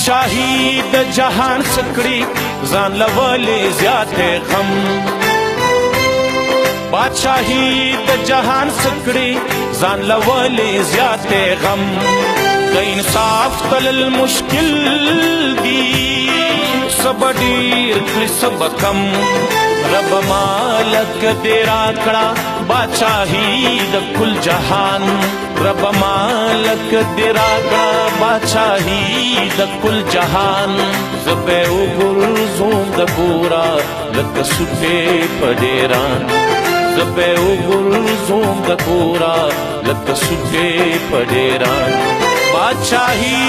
बादशाही د जहान सकड़ी ځان لولې زیاته غم बादशाही د जहान सकड़ी ځان لولې زیاته غم د انصاف تلل مشکل دی سب ډیر کړي سب کم رب مالک دې راکړه बादशाही د کل جهان رب مالک دې راکړه बादशाही د کل جهان زبې وګرځوم د ګورا لکه سټې پډېران زبې وګرځوم د ګورا لکه سټې پډېران बादशाही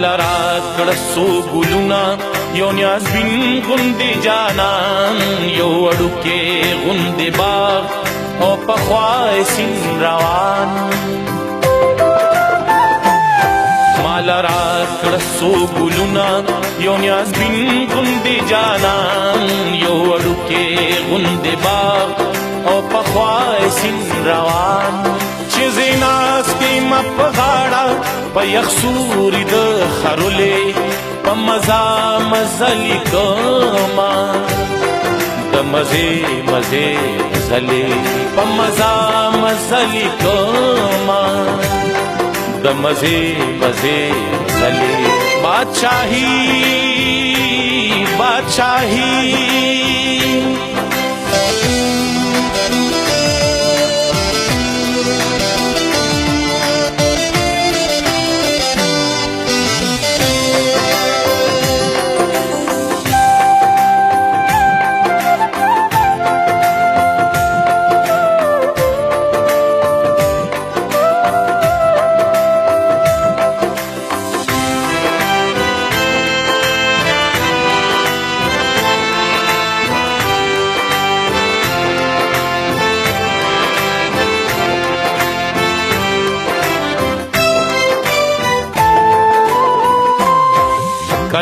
لرات کړسو ګلونا یو نیاز بین غوندې جانان یو وړوکې غوندې باغ او په خوا سین روان ما لرات کړسو ګلونا یو نیاز بین غوندې جانان یو وړوکې غوندې باغ او په خوا سین روان چې زیناس کې مپغاړه په یخسوري د خرولې په مزا مزلې کوما د مزې مزې زلې په مزا مزلې کوما د مزې مزې زلې बादशाही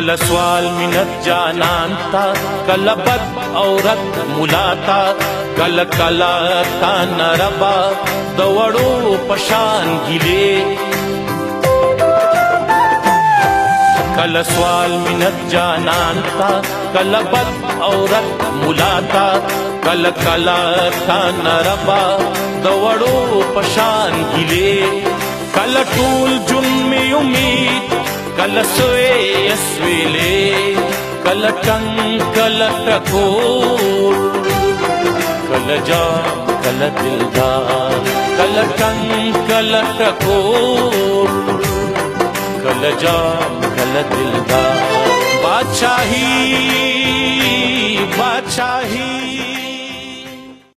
کل سوال منت جانان تا کل بد عورت ملاتا کل کلا تا نربا دوڑو پشان گلے کل سوال منت جانان تا کل بد عورت ملاتا کل کلا تا نربا دوڑو پشان گلے کل ټول جن میں امید کل سوے اسویلے کل ٹنگ کل ٹکور کل جام کل دلدار کل ٹنگ کل ٹکور کل جام کل دلدار बादशाही